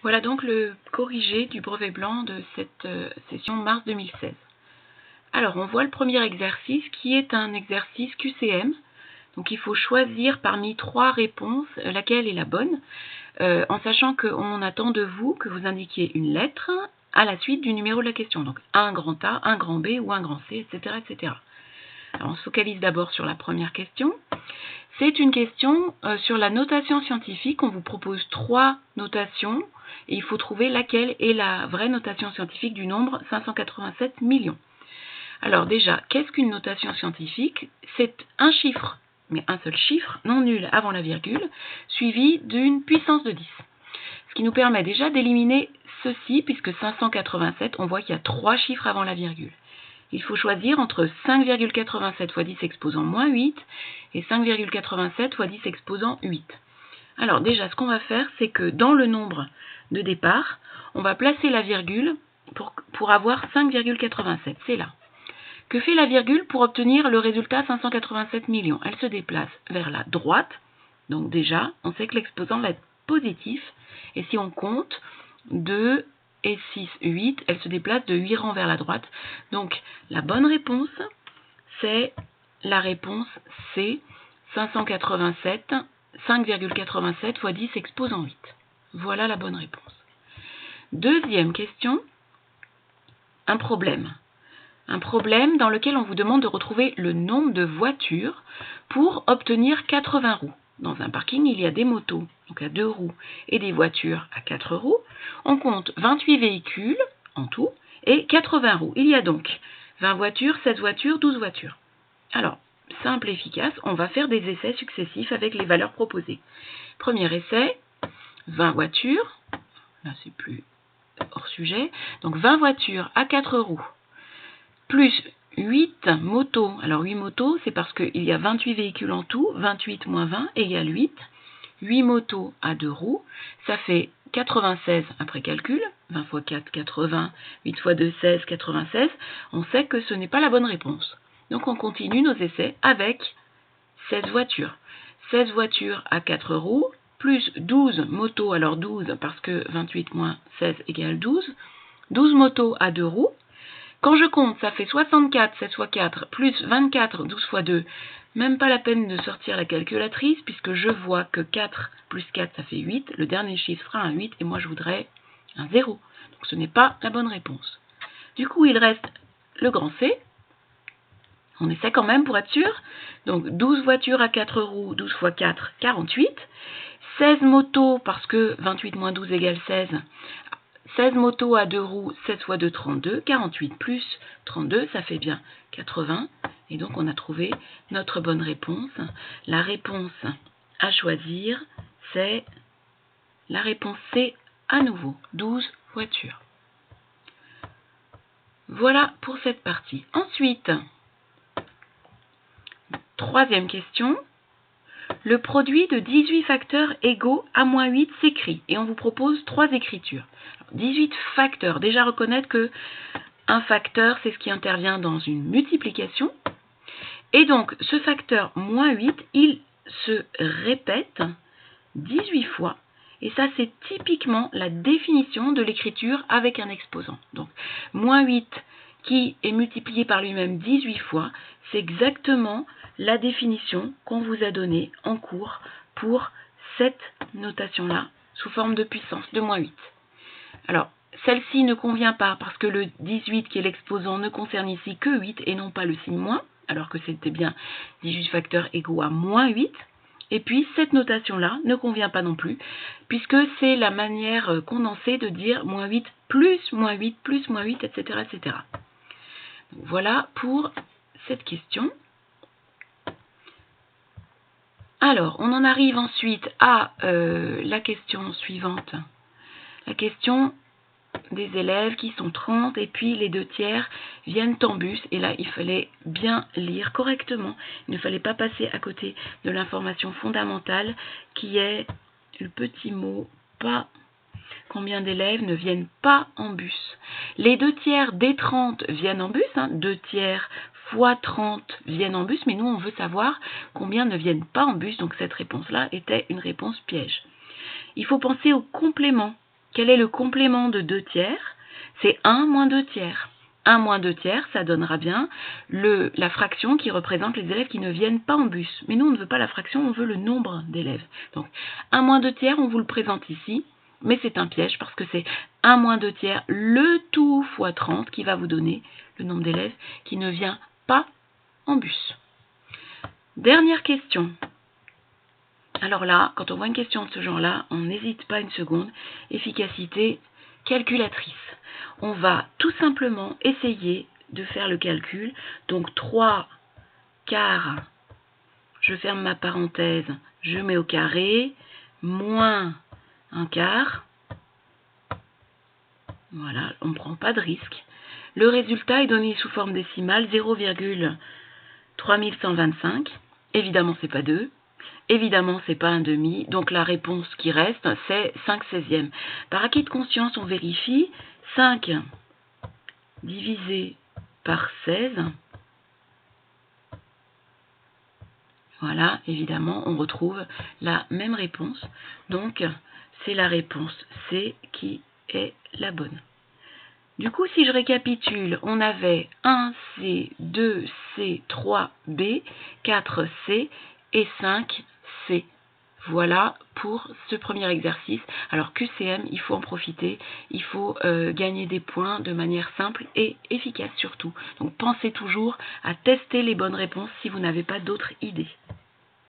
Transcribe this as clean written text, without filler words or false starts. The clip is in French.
Voilà donc le corrigé du brevet blanc de cette session mars 2016. Alors, on voit le premier exercice qui est un exercice QCM. Donc, il faut choisir parmi 3 réponses laquelle est la bonne, en sachant qu'on attend de vous que vous indiquiez une lettre à la suite du numéro de la question. Donc, un grand A, un grand B ou un grand C, etc. etc. Alors, on se focalise d'abord sur la première question. C'est une question sur la notation scientifique. On vous propose 3 notations et il faut trouver laquelle est la vraie notation scientifique du nombre 587 millions. Alors déjà, qu'est-ce qu'une notation scientifique? C'est un chiffre, mais un seul chiffre, non nul avant la virgule, suivi d'une puissance de 10. Ce qui nous permet déjà d'éliminer ceci, puisque 587, on voit qu'il y a 3 chiffres avant la virgule. Il faut choisir entre 5,87 fois 10 exposant moins 8 et 5,87 fois 10 exposant 8. Alors déjà, ce qu'on va faire, c'est que dans le nombre de départ, on va placer la virgule pour avoir 5,87. C'est là. Que fait la virgule pour obtenir le résultat 587 millions? Elle se déplace vers la droite. Donc déjà, on sait que l'exposant va être positif. Et si on compte 2 et 6, 8, elle se déplace de 8 rangs vers la droite. Donc la bonne réponse, c'est la réponse C, 5,87 fois 10 exposant 8. Voilà la bonne réponse. Deuxième question, un problème. Un problème dans lequel on vous demande de retrouver le nombre de voitures pour obtenir 80 roues. Dans un parking, il y a des motos, donc à 2 roues, et des voitures à 4 roues. On compte 28 véhicules en tout et 80 roues. Il y a donc 20 voitures, 16 voitures, 12 voitures. Alors, simple et efficace, on va faire des essais successifs avec les valeurs proposées. Premier essai, 20 voitures. Là, c'est plus hors sujet. Donc, 20 voitures à 4 roues. Plus 8 motos. Alors 8 motos, c'est parce qu'il y a 28 véhicules en tout. 28 moins 20 égale 8. 8 motos à 2 roues. Ça fait 96 après calcul. 20 x 4, 80. 8 x 2, 16, 96. On sait que ce n'est pas la bonne réponse. Donc on continue nos essais avec 16 voitures. 16 voitures à 4 roues. Plus 12 motos. Alors 12 parce que 28 moins 16 égale 12. 12 motos à 2 roues. Quand je compte, ça fait 64, 7 x 4, plus 24, 12 x 2. Même pas la peine de sortir la calculatrice, puisque je vois que 4 plus 4, ça fait 8. Le dernier chiffre sera un 8, et moi je voudrais un 0. Donc ce n'est pas la bonne réponse. Du coup, il reste le grand C. On essaie quand même pour être sûr. Donc 12 voitures à 4 roues, 12 x 4, 48. 16 motos, parce que 28 moins 12 égale 16. 16 motos à 2 roues, 7 x 2, 32. 48 plus 32, ça fait bien 80. Et donc, on a trouvé notre bonne réponse. La réponse à choisir, c'est la réponse C à nouveau, 12 voitures. Voilà pour cette partie. Ensuite, troisième question. Le produit de 18 facteurs égaux à moins 8 s'écrit et on vous propose 3 écritures. 18 facteurs, déjà reconnaître que un facteur, c'est ce qui intervient dans une multiplication. Et donc, ce facteur moins 8, il se répète 18 fois. Et ça, c'est typiquement la définition de l'écriture avec un exposant. Donc, moins 8 qui est multiplié par lui-même 18 fois, c'est exactement la définition qu'on vous a donnée en cours pour cette notation-là, sous forme de puissance de moins 8. Alors, celle-ci ne convient pas parce que le 18 qui est l'exposant ne concerne ici que 8 et non pas le signe moins, alors que c'était bien 18 facteurs égaux à moins 8. Et puis, cette notation-là ne convient pas non plus, puisque c'est la manière condensée de dire moins 8 plus moins 8 plus moins 8, etc. etc. Donc, voilà pour cette question. Alors, on en arrive ensuite à la question suivante. La question des élèves qui sont 30 et puis les 2 tiers viennent en bus. Et là, il fallait bien lire correctement. Il ne fallait pas passer à côté de l'information fondamentale qui est le petit mot « pas ». Combien d'élèves ne viennent pas en bus? Les 2 tiers des 30 viennent en bus. 2 tiers fois 30 viennent en bus. Mais nous, on veut savoir combien ne viennent pas en bus. Donc cette réponse-là était une réponse piège. Il faut penser au complément Quel est le complément de 2 tiers? C'est 1 moins 2 tiers. 1 moins 2 tiers, ça donnera bien la fraction qui représente les élèves qui ne viennent pas en bus. Mais nous, on ne veut pas la fraction, on veut le nombre d'élèves. Donc, 1 moins 2 tiers, on vous le présente ici, mais c'est un piège parce que c'est 1 moins 2 tiers, le tout fois 30, qui va vous donner le nombre d'élèves qui ne vient pas en bus. Dernière question. Alors là, quand on voit une question de ce genre-là, on n'hésite pas une seconde. Efficacité calculatrice. On va tout simplement essayer de faire le calcul. Donc 3 quarts, je ferme ma parenthèse, je mets au carré, moins 1 quart. Voilà, on ne prend pas de risque. Le résultat est donné sous forme décimale 0,3125. Évidemment, ce n'est pas 2. Évidemment, ce n'est pas un demi, donc la réponse qui reste, c'est 5/16. Par acquis de conscience, on vérifie. 5 divisé par 16. Voilà, évidemment, on retrouve la même réponse. Donc, c'est la réponse C qui est la bonne. Du coup, si je récapitule, on avait 1C, 2C, 3B, 4C et 5C. Voilà pour ce premier exercice. Alors QCM, il faut en profiter, il faut gagner des points de manière simple et efficace surtout. Donc pensez toujours à tester les bonnes réponses si vous n'avez pas d'autres idées.